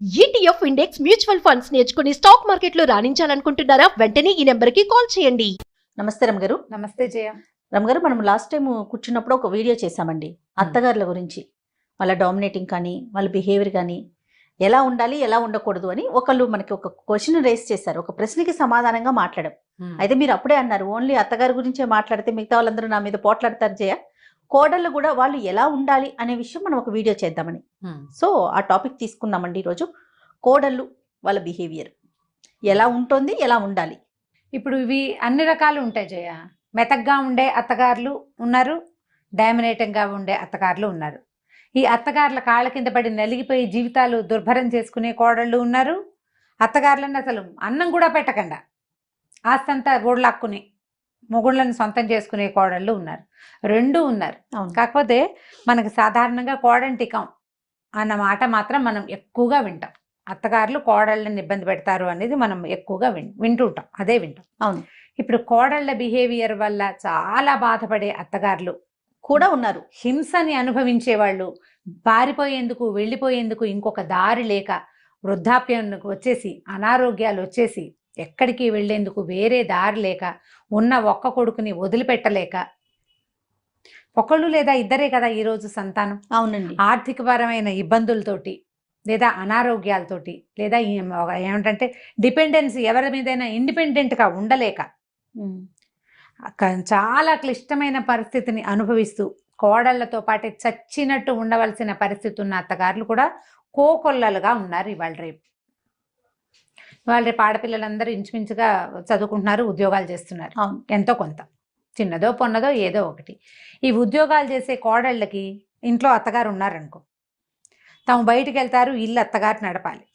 ETF index mutual funds నేర్చుకుని stock మార్కెట్లో రాణించాలనుకుంటున్నారా? వెంటనే ఈ నెంబర్కి కాల్ చేయండి. నమస్తే రమగారు. నమస్తే జయ. రమగారు, మనం లాస్ట్ టైం కూర్చున్నప్పుడు ఒక వీడియో చేశామండి అత్తగారుల గురించి. వాళ్ళ డామినేటింగ్ కానీ వాళ్ళ బిహేవియర్ కానీ ఎలా ఉండాలి ఎలా ఉండకూడదు అని ఒకళ్ళు మనకి ఒక క్వశ్చన్ రేస్ చేశారు. ఒక ప్రశ్నకి సమాధానంగా మాట్లాడాం. అయితే మీరు అప్పుడే అన్నారు ఓన్లీ అత్తగారి గురించే మాట్లాడితే మిగతా వాళ్ళందరూ నా మీద పోట్లాడతారు జయ, కోడళ్ళు కూడా వాళ్ళు ఎలా ఉండాలి అనే విషయం మనం ఒక వీడియో చేద్దామని. సో ఆ టాపిక్ తీసుకుందామండి ఈరోజు. కోడళ్ళు వాళ్ళ బిహేవియర్ ఎలా ఉంటుంది, ఎలా ఉండాలి. ఇప్పుడు ఇవి అన్ని రకాలు ఉంటాయి జయ. మెతగ్గా ఉండే అత్తగారులు ఉన్నారు, డామినేటింగ్గా ఉండే అత్తగారులు ఉన్నారు. ఈ అత్తగారుల కాళ్ళ కింద పడి నలిగిపోయి జీవితాలు దుర్భరం చేసుకునే కోడళ్ళు ఉన్నారు. అత్తగారులను అసలు అన్నం కూడా పెట్టకుండా ఆస్తంతా ఓడలాక్కుని మొగుళ్ళని సొంతం చేసుకునే కోడళ్ళు ఉన్నారు. రెండూ ఉన్నారు. కాకపోతే మనకు సాధారణంగా కోడంటికం అన్న మాట మాత్రం మనం ఎక్కువగా వింటాం. అత్తగారులు కోడళ్ళని ఇబ్బంది పెడతారు అనేది మనం ఎక్కువగా వింటుంటాం, అదే వింటాం. అవును. ఇప్పుడు కోడళ్ళ బిహేవియర్ వల్ల చాలా బాధపడే అత్తగారులు కూడా ఉన్నారు. హింసని అనుభవించే వాళ్ళు, పారిపోయేందుకు వెళ్ళిపోయేందుకు ఇంకొక దారి లేక, వృద్ధాప్యం వచ్చేసి అనారోగ్యాలు వచ్చేసి ఎక్కడికి వెళ్లేందుకు వేరే దారి లేక, ఉన్న ఒక్క కొడుకుని వదిలిపెట్టలేక, ఒకళ్ళు లేదా ఇద్దరే కదా ఈరోజు సంతానం. అవునండి. ఆర్థికపరమైన ఇబ్బందులతోటి లేదా అనారోగ్యాలతోటి లేదా ఏమిటంటే డిపెండెన్సీ, ఎవరి మీదైనా ఇండిపెండెంట్గా ఉండలేక చాలా క్లిష్టమైన పరిస్థితిని అనుభవిస్తూ కోడళ్లతో పాటే చచ్చినట్టు ఉండవలసిన పరిస్థితి ఉన్న అత్తగారులు కూడా కోకొల్లలుగా ఉన్నారు ఇవాళ రేపు. ఆడపిల్లలందరూ ఇంచుమించుగా చదువుకుంటున్నారు, ఉద్యోగాలు చేస్తున్నారు. ఎంతో కొంత, చిన్నదో పొన్నదో ఏదో ఒకటి. ఈ ఉద్యోగాలు చేసే కోడళ్ళకి ఇంట్లో అత్తగారు ఉన్నారనుకో, తాము బయటికి వెళ్తారు, ఇల్లు అత్తగారు నడపాలి,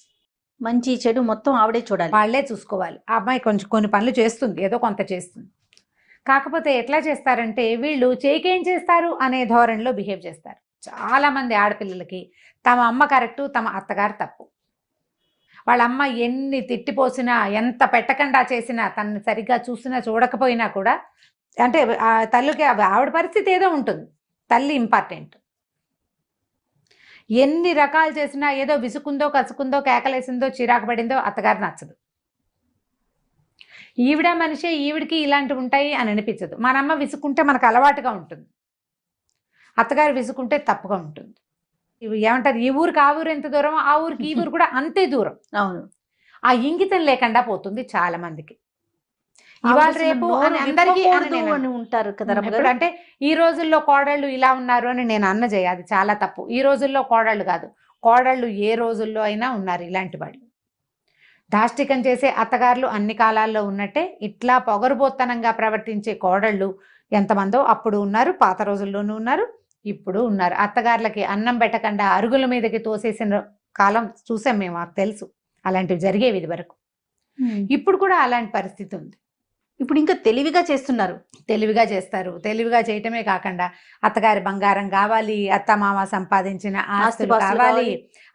మంచి చెడు మొత్తం ఆవిడే చూడాలి, వాళ్ళే చూసుకోవాలి. ఆ అమ్మాయి కొంచెం కొన్ని పనులు చేస్తుంది, ఏదో కొంత చేస్తుంది. కాకపోతే ఎట్లా చేస్తారంటే వీళ్ళు చేకేం చేస్తారు అనే ధోరణిలో బిహేవ్ చేస్తారు. చాలామంది ఆడపిల్లలకి తమ అమ్మ కరెక్టు, తమ అత్తగారు తప్పు. వాళ్ళ అమ్మ ఎన్ని తిట్టిపోసినా, ఎంత పెట్టకుండా చేసినా, తనని సరిగ్గా చూసినా చూడకపోయినా కూడా, అంటే ఆ తల్లికి ఆవిడ పరిస్థితి ఏదో ఉంటుంది, తల్లి ఇంపార్టెంట్. ఎన్ని రకాలు చేసినా ఏదో విసుకుందో, కసుకుందో, కేకలేసిందో, చిరాకు పడిందో అత్తగారు నచ్చదు. ఈవిడ మనిషే, ఈవిడికి ఇలాంటివి ఉంటాయి అని అనిపించదు. మన అమ్మ విసుకుంటే మనకు అలవాటుగా ఉంటుంది, అత్తగారు విసుకుంటే తప్పుగా ఉంటుంది. ఇవి ఏమంటారు, ఈ ఊరికి ఆ ఊరు ఎంత దూరం, ఆ ఊరికి ఈ ఊరు కూడా అంతే దూరం. అవును. ఆ ఇంగితం లేకుండా పోతుంది చాలా మందికి. ఇవాళ రేపు అని అందరికీ ఉంటారు కదా. అంటే ఈ రోజుల్లో కోడళ్ళు ఇలా ఉన్నారు అని నేను అన్న చేయ, అది చాలా తప్పు. ఈ రోజుల్లో కోడళ్ళు కాదు, కోడళ్ళు ఏ రోజుల్లో అయినా ఉన్నారు ఇలాంటి వాళ్ళు. దాష్టికం చేసే అత్తగారులు అన్ని కాలాల్లో ఉన్నట్టే ఇట్లా పొగరుబోత్తనంగా ప్రవర్తించే కోడళ్ళు ఎంతమందో అప్పుడు ఉన్నారు, పాత రోజుల్లోనూ ఉన్నారు, ఇప్పుడు ఉన్నారు. అత్తగారులకి అన్నం పెట్టకుండా అరుగుల మీదకి తోసేసిన కాలం చూసాం మేము, మాకు తెలుసు అలాంటివి జరిగేవి ఇది వరకు. ఇప్పుడు కూడా అలాంటి పరిస్థితి ఉంది. ఇప్పుడు ఇంకా తెలివిగా చేస్తున్నారు, తెలివిగా చేస్తారు. తెలివిగా చేయటమే కాకుండా అత్తగారి బంగారం కావాలి, అత్తమామ సంపాదించిన ఆస్తులు కావాలి,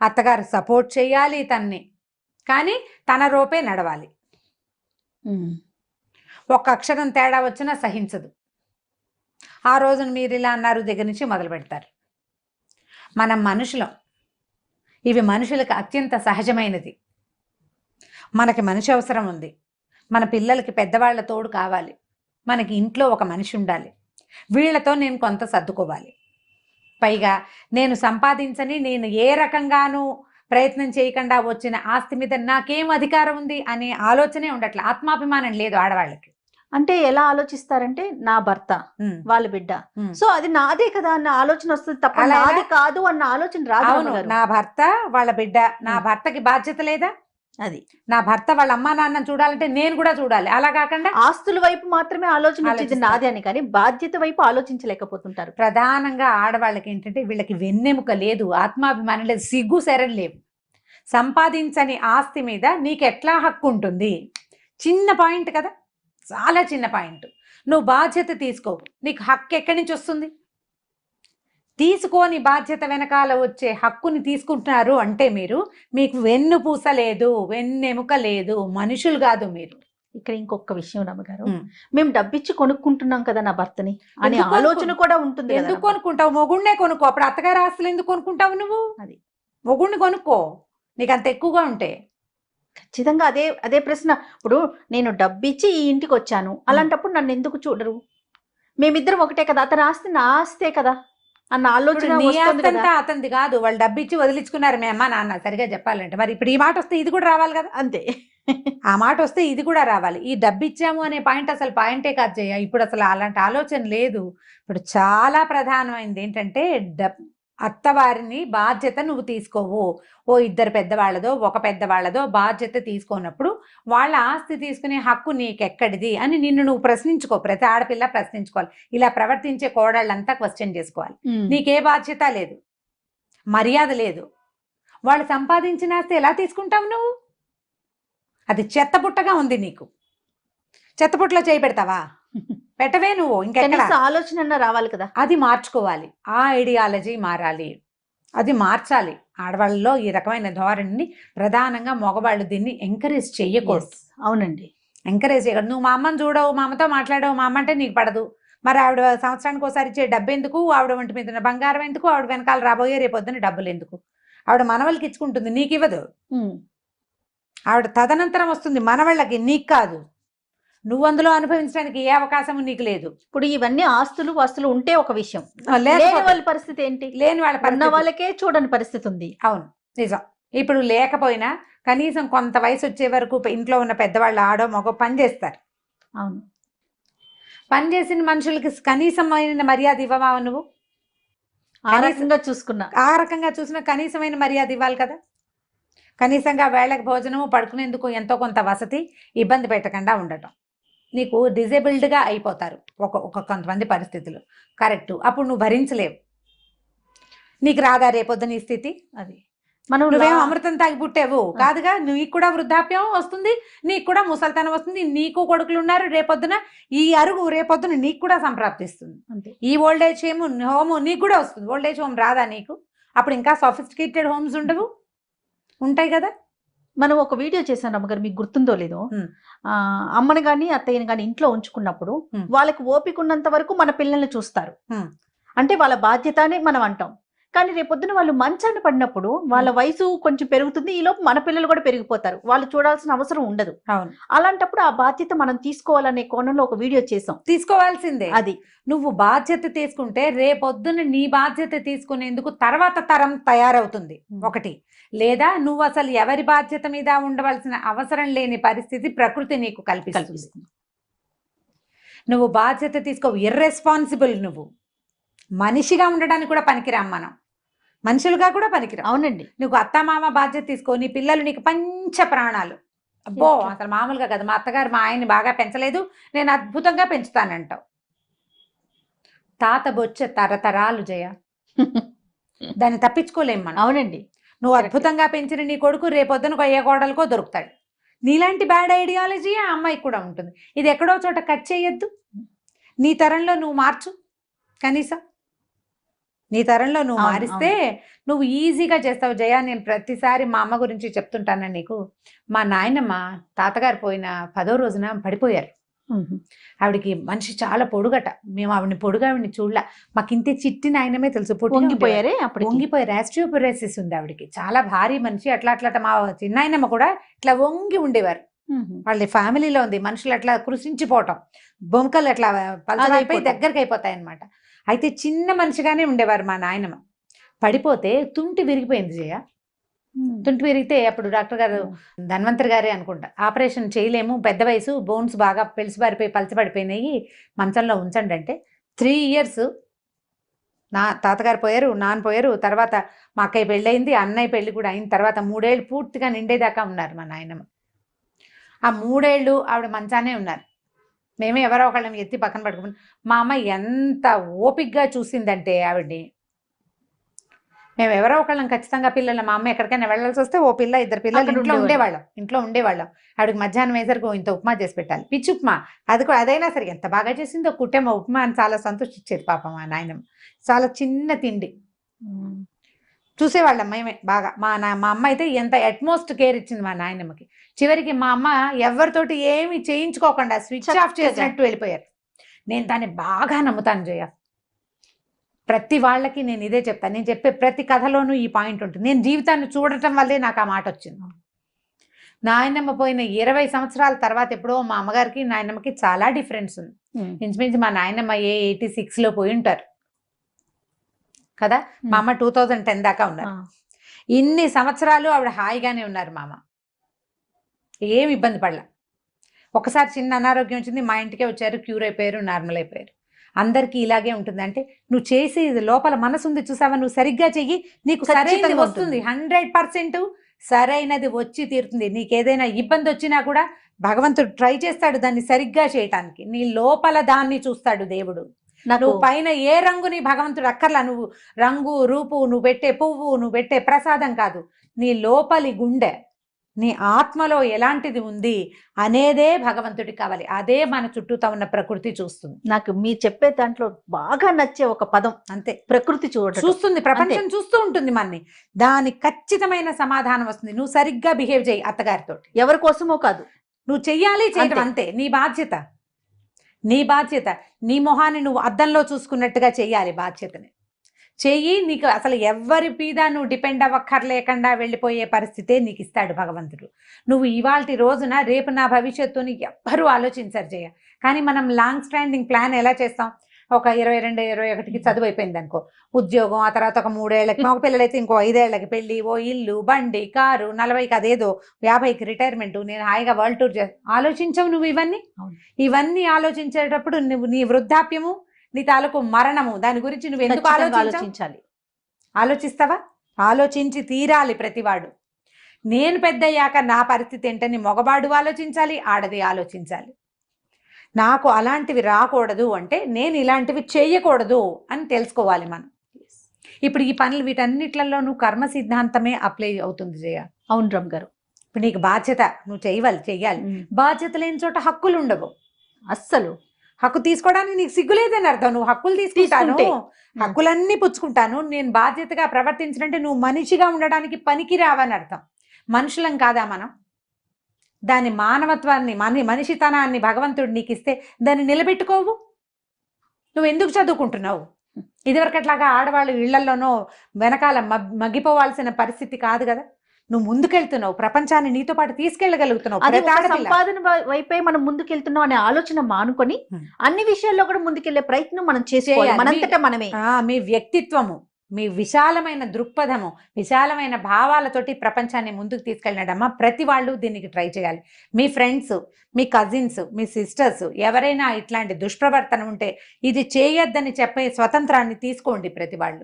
అత్తగారు సపోర్ట్ చేయాలి తన్ని, కానీ తన రూపే నడవాలి. ఒక్క అక్షరం తేడా వచ్చినా సహించదు. ఆ రోజున మీరు ఇలా అన్నారు దగ్గర నుంచి మొదలు పెడతారు. మనం మనుషులం, ఇవి మనుషులకు అత్యంత సహజమైనది. మనకి మనిషి అవసరం ఉంది, మన పిల్లలకి పెద్దవాళ్ల తోడు కావాలి, మనకి ఇంట్లో ఒక మనిషి ఉండాలి, వీళ్లతో నేను కొంత సర్దుకోవాలి. పైగా నేను సంపాదించని, నేను ఏ రకంగానూ ప్రయత్నం చేయకుండా వచ్చిన ఆస్తి మీద నాకేం అధికారం ఉంది అనే ఆలోచనే ఉండట్లే. ఆత్మాభిమానం లేదు ఆడవాళ్ళకి. అంటే ఎలా ఆలోచిస్తారంటే నా భర్త, వాళ్ళ బిడ్డ, సో అది నాదే కదా అన్న ఆలోచన వస్తుంది తప్ప నాది కాదు అన్న ఆలోచన రాదు. నా భర్త, వాళ్ళ బిడ్డ, నా భర్తకి బాధ్యత లేదా? అది నా భర్త వాళ్ళ అమ్మా నాన్న చూడాలంటే నేను కూడా చూడాలి. అలా కాకుండా ఆస్తుల వైపు మాత్రమే ఆలోచన నాది అని, కానీ బాధ్యత వైపు ఆలోచించలేకపోతుంటారు. ప్రధానంగా ఆడవాళ్ళకి ఏంటంటే వీళ్ళకి వెన్నెముక లేదు, ఆత్మాభిమానం లేదు, సిగ్గు శరం లేవు. సంపాదించని ఆస్తి మీద నీకు ఎట్లా హక్కు ఉంటుంది? చిన్న పాయింట్ కదా, చాలా చిన్న పాయింట్. నువ్వు బాధ్యత తీసుకోవు, నీకు హక్కు ఎక్కడి నుంచి వస్తుంది? తీసుకోని బాధ్యత వెనకాల వచ్చే హక్కుని తీసుకుంటున్నారు అంటే మీకు వెన్నుపూస లేదు, వెన్నెముక లేదు, మనుషులు కాదు మీరు. ఇక్కడ ఇంకొక విషయం రమ్మగారు, మేము డబ్బిచ్చి కొనుక్కుంటున్నాం కదా నా భర్తని అనే ఆలోచన కూడా ఉంటుంది. ఎందుకు కొనుక్కుంటావు? మొగుడినే కొనుక్కో. అప్పుడు అత్తగారి ఆస్తులు ఎందుకు కొనుక్కుంటావు నువ్వు? అది మొగుడిని కొనుక్కో, నీకు అంత ఎక్కువగా ఉంటే. ఖచ్చితంగా అదే అదే ప్రశ్న. ఇప్పుడు నేను డబ్బిచ్చి ఈ ఇంటికి వచ్చాను, అలాంటప్పుడు నన్ను ఎందుకు చూడరు? మేమిద్దరం ఒకటే కదా, అతను ఆస్తి నా ఆస్తే కదా అన్న ఆలోచన ఇప్పుడు నీ వస్తుంది కదా. ఆస్తంతా అతనిది కాదు, వాళ్ళు డబ్బు ఇచ్చి వదిలించుకున్నారు మీ అమ్మ నాన్న, సరిగా చెప్పాలంటే. మరి ఇప్పుడు ఈ మాట వస్తే ఇది కూడా రావాలి కదా. అంతే. ఆ మాట వస్తే ఇది కూడా రావాలి. ఈ డబ్బు ఇచ్చాము అనే పాయింట్ అసలు పాయింటే కాదు జయ. ఇప్పుడు అసలు అలాంటి ఆలోచన లేదు. ఇప్పుడు చాలా ప్రధానమైనది ఏంటంటే అత్తవారిని బాధ్యత నువ్వు తీసుకోవు. ఓ ఇద్దరు పెద్దవాళ్ళదో ఒక పెద్దవాళ్ళదో బాధ్యత తీసుకోనప్పుడు వాళ్ళ ఆస్తి తీసుకునే హక్కు నీకెక్కడిది అని నిన్ను నువ్వు ప్రశ్నించుకో. ప్రతి ఆడపిల్ల ప్రశ్నించుకోవాలి. ఇలా ప్రవర్తించే కోడళ్ళంతా క్వశ్చన్ చేసుకోవాలి. నీకే బాధ్యత లేదు, మర్యాద లేదు. వాళ్ళు సంపాదించిన ఆస్తి ఎలా తీసుకుంటావు నువ్వు? అది చెత్తపుట్టగా ఉంది నీకు. చెత్తపుట్టలో చేయి పెడతావా? పెట్టవే నువ్వు. ఇంకెక్కడ ఆలోచన రావాలి కదా. అది మార్చుకోవాలి. ఆ ఐడియాలజీ మారాలి, అది మార్చాలి. ఆడవాళ్ళలో ఈ రకమైన ధోరణిని ప్రధానంగా మగవాళ్ళు దీన్ని ఎంకరేజ్ చెయ్యకూడదు. అవునండి, ఎంకరేజ్ చేయకూడదు. నువ్వు మా అమ్మని చూడవు, మా అమ్మతో మాట్లాడవు, మా అమ్మ అంటే నీకు పడదు. మరి ఆవిడ సంవత్సరానికి ఒకసారి ఇచ్చే డబ్బు ఎందుకు? ఆవిడ ఒంటి మీద బంగారం ఎందుకు? ఆవిడ వెనకాల రాబోయే రేపొద్దున డబ్బులు ఎందుకు? ఆవిడ మనవళ్ళకి ఇచ్చుకుంటుంది, నీకు ఇవ్వదు. ఆవిడ తదనంతరం వస్తుంది మనవాళ్ళకి, నీకు కాదు. నువ్వు అందులో అనుభవించడానికి ఏ అవకాశం నీకు లేదు. ఇప్పుడు ఇవన్నీ ఆస్తులు వస్తువులు ఉంటే ఒక విషయం, లేని వాళ్ళ పరిస్థితి ఏంటి? లేని వాళ్ళ ఉన్న వాళ్ళకే చూడని పరిస్థితి ఉంది. అవును, నిజం. ఇప్పుడు లేకపోయినా కనీసం కొంత వయసు వచ్చే వరకు ఇంట్లో ఉన్న పెద్దవాళ్ళు ఆడో మగో పని చేస్తారు. అవును, పని చేసిన మనుషులకి కనీసమైన మర్యాద ఇవ్వవా నువ్వు? ఆ రకంగా చూసిన కనీసమైన మర్యాద ఇవ్వాలి కదా. కనీసంగా వేళకి భోజనము, పడుకునేందుకు ఎంతో కొంత వసతి, ఇబ్బంది పెట్టకుండా ఉండటం. నీకు డిజేబుల్డ్గా అయిపోతారు కొంతమంది పరిస్థితులు, కరెక్టు. అప్పుడు నువ్వు భరించలేవు. నీకు రాదా రేపొద్దున ఈ స్థితి? అది నువ్వేం అమృతం తాగి పుట్టావు కాదుగా. నీకు కూడా వృద్ధాప్యం వస్తుంది, నీకు కూడా ముసలితనం వస్తుంది, నీకు కొడుకులు ఉన్నారు. రేపొద్దున ఈ అరుగు రేపొద్దున నీకు కూడా సంప్రాప్తిస్తుంది. అంతే. ఈ ఓల్డ్ ఏజ్ హోమ్ నీకు కూడా వస్తుంది. ఓల్డ్ ఏజ్ హోమ్ రాదా నీకు? అప్పుడు ఇంకా సోఫిస్టికేటెడ్ హోమ్స్ ఉండవు, ఉంటాయి కదా. మనం ఒక వీడియో చేశాను అమ్మగారు, మీకు గుర్తుందో లేదో. అమ్మని కానీ అత్తయ్యని కానీ ఇంట్లో ఉంచుకున్నప్పుడు వాళ్ళకి ఓపిక ఉన్నంత వరకు మన పిల్లల్ని చూస్తారు, అంటే వాళ్ళ బాధ్యత అని మనం అంటాం. కానీ రేపొద్దున వాళ్ళు మంచాన్ని పడినప్పుడు వాళ్ళ వయసు కొంచెం పెరుగుతుంది, ఈలోపు మన పిల్లలు కూడా పెరిగిపోతారు, వాళ్ళు చూడాల్సిన అవసరం ఉండదు. అవును, అలాంటప్పుడు ఆ బాధ్యత మనం తీసుకోవాలనే కోణంలో ఒక వీడియో చేసాం. తీసుకోవాల్సిందే. అది నువ్వు బాధ్యత తీసుకుంటే రేపొద్దున నీ బాధ్యత తీసుకునేందుకు తర్వాత తరం తయారవుతుంది ఒకటి. లేదా నువ్వు అసలు ఎవరి బాధ్యత మీద ఉండవలసిన అవసరం లేని పరిస్థితి ప్రకృతి నీకు కల్పిస్తుంది. నువ్వు బాధ్యత తీసుకో, ఇర్రెస్పాన్సిబుల్. నువ్వు మనిషిగా ఉండడానికి కూడా పనికిరాం, మనం మనుషులుగా కూడా పనికిరాం. అవునండి. నువ్వు అత్తమామ బాధ్యత తీసుకో, నీ పిల్లలు నీకు పంచ ప్రాణాలు. అబ్బో అసలు మామూలుగా కదా, మా అత్తగారు మా ఆయన్ని బాగా పెంచలేదు, నేను అద్భుతంగా పెంచుతానంటావు. తాత బొచ్చ తరతరాలు జయ, దాన్ని తప్పించుకోలేం మనం. అవునండి. నువ్వు అద్భుతంగా పెంచిన నీ కొడుకు రేపొద్దున ఏ కోడలకో దొరుకుతాడు. నీలాంటి బ్యాడ్ ఐడియాలజీ ఆ అమ్మాయికి కూడా ఉంటుంది. ఇది ఎక్కడో చోట కట్ చేయొద్దు. నీ తరంలో నువ్వు మార్చు, కనీసం నీ తరంలో నువ్వు మారిస్తే నువ్వు ఈజీగా చేస్తావు జయ. నేను ప్రతిసారి మా అమ్మ గురించి చెప్తుంటాను నీకు. మా నాయనమ్మ తాతగారు పోయిన 10వ రోజున పడిపోయారు. ఆవిడికి మనిషి చాలా పొడుగట. మేము ఆవిడని చూడలే, మాకింతే చిట్టి నాయనమే తెలుసు. పొంగిపోయారే, వంగిపోయారు. ఆస్టియోపొరోసిస్ ఉంది ఆవిడకి, చాలా భారీ మనిషి. అట్లా మా చిన్నాయనమ్మ కూడా ఇట్లా వంగి ఉండేవారు. వాళ్ళ ఫ్యామిలీలో ఉంది మనుషులు అట్లా కృషించిపోవటం, బొంకలు అట్లా పలచమైపోయి దగ్గరికి అయిపోతాయి అనమాట. అయితే చిన్న మనిషిగానే ఉండేవారు మా నాయనమ్మ. పడిపోతే తుంటి విరిగిపోయింది జయ. తుంటి విరిగితే అప్పుడు డాక్టర్ గారు, ధన్వంతరి గారే అనుకుంటా, ఆపరేషన్ చేయలేము, పెద్ద వయసు, బోన్స్ బాగా పెలిసిబారిపోయి పలచబడిపోయినాయి, మంచంలో ఉంచండి అంటే 3 years నా తాతగారు పోయారు, నాన్న పోయారు. తర్వాత మా అక్కయ్య పెళ్ళయింది, అన్నయ్య పెళ్ళి కూడా అయిన తర్వాత 3 ఏళ్ళు పూర్తిగా నిండేదాకా ఉన్నారు మా నాయనమ్మ. ఆ 3 ఏళ్ళు ఆవిడ మంచానే ఉన్నారు. మేమే ఎవరో ఒకళ్ళని ఎత్తి పక్కన పట్టుకుని, మా అమ్మ ఎంత ఓపికగా చూసిందంటే ఆవిడ్ని. మేము ఎవరో ఒకళ్ళం ఖచ్చితంగా పిల్లలు, మా అమ్మ ఎక్కడికైనా వెళ్ళాల్సి వస్తే ఓ పిల్ల 2 పిల్లలు ఇంట్లో ఉండేవాళ్ళం. ఆవిడకి మధ్యాహ్నం వేసరికి ఇంత ఉప్మా చేసి పెట్టాలి, పిచ్చి ఉప్మా. అది కూడా అదైనా సరే ఎంత బాగా చేసిందో, కుట్టేమో ఉప్మా అని చాలా సంతోషించేది పాపం మా నాయనమ్మ. చాలా చిన్న తిండి చూసేవాళ్ళం మేమే బాగా. మా అమ్మ అయితే ఎంత అట్మోస్ట్ కేర్ ఇచ్చింది మా నాయనమ్మకి. చివరికి మా అమ్మ ఎవరితోటి ఏమి చేయించుకోకుండా స్విచ్ ఆఫ్ చేసినట్టు వెళ్ళిపోయారు. నేను దాన్ని బాగా నమ్ముతాను జయ. ప్రతి వాళ్ళకి నేను ఇదే చెప్తాను. నేను చెప్పే ప్రతి కథలోనూ ఈ పాయింట్ ఉంటుంది. నేను జీవితాన్ని చూడటం వల్లే నాకు ఆ మాట వచ్చింది. నాయనమ్మ పోయిన 20 సంవత్సరాల తర్వాత ఎప్పుడో మా అమ్మగారికి నాయనమ్మకి చాలా డిఫరెన్స్ ఉంది. ఇంచుమించు మా నాయనమ్మ 86లో పోయి ఉంటారు కదా. మా అమ్మ 2010 దాకా ఉన్నారు. ఇన్ని సంవత్సరాలు ఆవిడ హాయిగానే ఉన్నారు. మా అమ్మ ఏం ఇబ్బంది పడలా. ఒకసారి చిన్న అనారోగ్యం వచ్చింది, మా ఇంటికే వచ్చారు, క్యూర్ అయిపోయారు, నార్మల్ అయిపోయారు. అందరికీ ఇలాగే ఉంటుంది. అంటే నువ్వు చేసి లోపల మనసు ఉంది చూసావా, నువ్వు సరిగ్గా చెయ్యి, నీకు సరైనది వస్తుంది. 100% సరైనది వచ్చి తీరుతుంది. నీకు ఏదైనా ఇబ్బంది వచ్చినా కూడా భగవంతుడు ట్రై చేస్తాడు దాన్ని సరిగ్గా చేయటానికి. నీ లోపల దాన్ని చూస్తాడు దేవుడు. నువ్వు పైన ఏ రంగుని భగవంతుడు అక్కర్లా. నువ్వు రంగు రూపు, నువ్వు పెట్టే పువ్వు, నువ్వు పెట్టే ప్రసాదం కాదు, నీ లోపలి గుండె, నీ ఆత్మలో ఎలాంటిది ఉంది అనేదే భగవంతుడికి కావాలి. అదే మన చుట్టూతా ఉన్న ప్రకృతి చూస్తుంది. నాకు మీరు చెప్పే దాంట్లో బాగా నచ్చే ఒక పదం అంతే, ప్రకృతి చూస్తుంది, ప్రపంచం చూస్తూ ఉంటుంది మనని. దానికి ఖచ్చితమైన సమాధానం వస్తుంది. నువ్వు సరిగ్గా బిహేవ్ చేయి అత్తగారితో. ఎవరి కోసమో కాదు, నువ్వు చెయ్యాలి, చేయడం అంతే. నీ బాధ్యత, నీ బాధ్యత. నీ మొహాన్ని నువ్వు అద్దంలో చూసుకున్నట్టుగా చెయ్యాలి. బాధ్యతని చెయ్యి. నీకు అసలు ఎవరి మీద నువ్వు డిపెండ్ అవ్వక్కర్లేకుండా వెళ్ళిపోయే పరిస్థితే నీకు ఇస్తాడు భగవంతుడు. నువ్వు ఇవాల్టి రోజున రేపు నా భవిష్యత్తుని ఎవ్వరూ ఆలోచించరు జయ. కానీ మనం లాంగ్ స్టాండింగ్ ప్లాన్ ఎలా చేస్తాం? ఒక 22, 21కి చదువు అయిపోయింది అనుకో, ఉద్యోగం, ఆ తర్వాత ఒక 3 ఏళ్ళకి, మగ పిల్లలైతే ఇంకో 5 ఏళ్ళకి పెళ్ళి, ఓ ఇల్లు, బండి, కారు, 40కి అదేదో, 50కి రిటైర్మెంట్, నేను హాయిగా వరల్డ్ టూర్ ఆలోచించవు నువ్వు ఇవన్నీ ఆలోచించేటప్పుడు నువ్వు నీ వృద్ధాప్యము, నీ తాలూకు మరణము, దాని గురించి నువ్వు ఎందుకు ఆలోచించాలి? ఆలోచిస్తావా? ఆలోచించి తీరాలి ప్రతివాడు. నేను పెద్దయ్యాక నా పరిస్థితి ఏంటని మగవాడు ఆలోచించాలి, ఆడది ఆలోచించాలి. నాకు అలాంటివి రాకూడదు అంటే నేను ఇలాంటివి చేయకూడదు అని తెలుసుకోవాలి మనం. ఇప్పుడు ఈ పనులు వీటన్నిట్లలో నువ్వు కర్మ సిద్ధాంతమే అప్లై అవుతుంది జయ. అవును రమ్ గారు. ఇప్పుడు నీకు బాధ్యత, నువ్వు చెయ్యాలి. బాధ్యత లేని చోట హక్కులు ఉండవు. అస్సలు హక్కు తీసుకోవడానికి నీకు సిగ్గులేదని అర్థం. నువ్వు హక్కులు తీసుకుంటాను, హక్కులన్నీ పుచ్చుకుంటాను, నేను బాధ్యతగా ప్రవర్తించినంటే నువ్వు మనిషిగా ఉండడానికి పనికి రావని అర్థం. మనుషులం కాదా మనం? దాని మానవత్వాన్ని, మనిషితనాన్ని భగవంతుడు నీకు ఇస్తే దాన్ని నిలబెట్టుకోవు. నువ్వు ఎందుకు చదువుకుంటున్నావు? ఇదివరకట్లాగా ఆడవాళ్ళు ఇళ్లలోనో వెనకాల మగ్గిపోవాల్సిన పరిస్థితి కాదు కదా. నువ్వు ముందుకెళ్తున్నావు, ప్రపంచాన్ని నీతో పాటు తీసుకెళ్లగలుగుతున్నావు. సంపాదన వైపే మనం ముందుకెళ్తున్నాం అనే ఆలోచన మానుకొని అన్ని విషయాల్లో కూడా ముందుకెళ్లే ప్రయత్నం మనం చేయాలి. మనంతటా మనమే. మీ వ్యక్తిత్వము, మీ విశాలమైన దృక్పథము, విశాలమైన భావాలతోటి ప్రపంచాన్ని ముందుకు తీసుకెళ్ళినడమ్మా. ప్రతి వాళ్ళు దీనికి ట్రై చేయాలి. మీ ఫ్రెండ్స్, మీ కజిన్స్, మీ సిస్టర్స్ ఎవరైనా ఇట్లాంటి దుష్ప్రవర్తన ఉంటే ఇది చేయొద్దని చెప్పే స్వతంత్రాన్ని తీసుకోండి. ప్రతి వాళ్ళు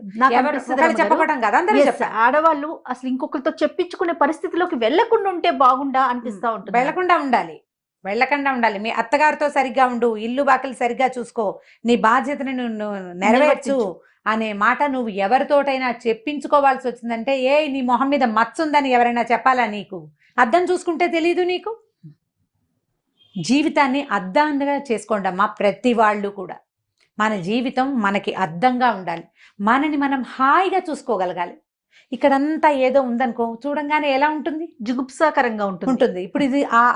చెప్పడం కదా, అందరూ ఆడవాళ్ళు అసలు ఇంకొకరితో చెప్పించుకునే పరిస్థితిలోకి వెళ్లకుండా ఉంటే బాగుండా అనిపిస్తా ఉంటుంది. వెళ్లకుండా ఉండాలి. మీ అత్తగారితో సరిగ్గా ఉండు, ఇల్లు బాకలు సరిగ్గా చూసుకో, నీ బాధ్యతని నువ్వు నెరవేర్చు అనే మాట నువ్వు ఎవరితోటైనా చెప్పించుకోవాల్సి వచ్చిందంటే, నీ మొహం మీద మచ్చ ఉందని ఎవరైనా చెప్పాలా నీకు? అద్దం చూసుకుంటే తెలీదు నీకు? జీవితాన్ని అద్దంగా చేసుకోండి అమ్మా. ప్రతి వాళ్ళు కూడా మన జీవితం మనకి అద్దంగా ఉండాలి. మనని మనం హాయిగా చూసుకోగలగాలి. ఇక్కడంతా ఏదో ఉందనుకో, చూడంగానే ఎలా ఉంటుంది? జుగుప్సాకరంగా ఉంటుంది. ఇప్పుడు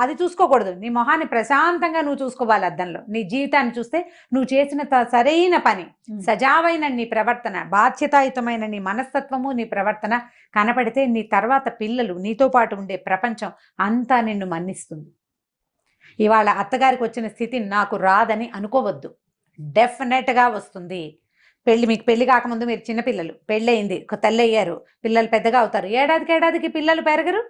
అది చూసుకోకూడదు. నీ మొహాన్ని ప్రశాంతంగా నువ్వు చూసుకోవాలి అద్దంలో. నీ జీవితాన్ని చూస్తే నువ్వు చేసిన సరైన పని, సజావైన నీ ప్రవర్తన, బాధ్యతాయుతమైన నీ మనస్తత్వము, నీ ప్రవర్తన కనపడితే నీ తర్వాత పిల్లలు, నీతో పాటు ఉండే ప్రపంచం అంతా నిన్ను మన్నిస్తుంది. ఇవాళ అత్తగారికి వచ్చిన స్థితి నాకు రాదని అనుకోవద్దు. డెఫినెట్గా వస్తుంది. మీకు పెళ్లి కాకముందు మీరు చిన్నపిల్లలు, పెళ్ళయింది, తల్లి అయ్యారు, పిల్లలు పెద్దగా అవుతారు. ఏడాదికి పిల్లలు పెరగరు.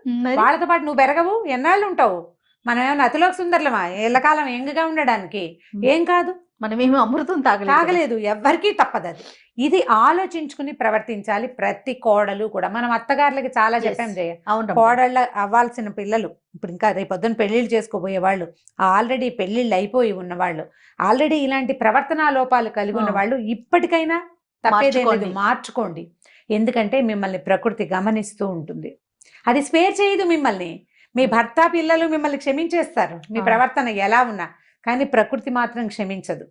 వాళ్ళతో పాటు నువ్వు పెరగవు. ఎన్నాళ్ళు ఉంటావు? మనం ఏమైనా అతిలోక సుందరులమా ఎల్లకాలం ఎంగగా ఉండడానికి? ఏం కాదు. మనమేమి అమృతం తాగలేదు. ఎవ్వరికీ తప్పదు అది. ఇది ఆలోచించుకుని ప్రవర్తించాలి ప్రతి కోడలు కూడా. మనం అత్తగారులకి చాలా చెప్పాం జయ. కోడళ్ళ అవ్వాల్సిన పిల్లలు, ఇప్పుడు ఇంకా రేపొద్దున పెళ్లిళ్ళు చేసుకోబోయే వాళ్ళు, ఆల్రెడీ పెళ్లిళ్ళు అయిపోయి ఉన్నవాళ్ళు, ఆల్రెడీ ఇలాంటి ప్రవర్తనా లోపాలు కలిగి ఉన్న వాళ్ళు ఇప్పటికైనా తప్పేదేలేదు, మార్చుకోండి. ఎందుకంటే మిమ్మల్ని ప్రకృతి గమనిస్తూ ఉంటుంది. అది స్పేర్ చేయదు మిమ్మల్ని. మీ భర్త, పిల్లలు మిమ్మల్ని క్షమించేస్తారు మీ ప్రవర్తన ఎలా ఉన్నా, కానీ ప్రకృతి మాత్రం క్షమించదు.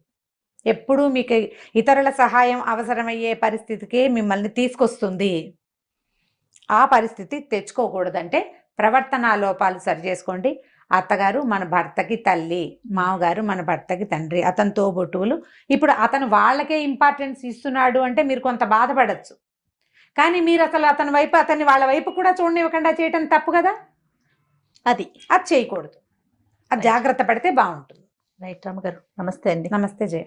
ఎప్పుడూ మీకు ఇతరుల సహాయం అవసరమయ్యే పరిస్థితికే మిమ్మల్ని తీసుకొస్తుంది. ఆ పరిస్థితి తెచ్చుకోకూడదంటే ప్రవర్తనా లోపాలు సరి చేసుకోండి. అత్తగారు మన భర్తకి తల్లి, మామగారు మన భర్తకి తండ్రి, అతని తోబుట్టువులు. ఇప్పుడు అతను వాళ్ళకే ఇంపార్టెన్స్ ఇస్తున్నాడు అంటే మీరు కొంత బాధపడచ్చు. కానీ మీరు అసలు అతన్ని వాళ్ళ వైపు కూడా చూడనివ్వకుండా చేయటం తప్పు కదా. అది చేయకూడదు. అది జాగ్రత్త పడితే బాగుంటుంది. రైట్ రామగారు, నమస్తే అండి. నమస్తే జయ.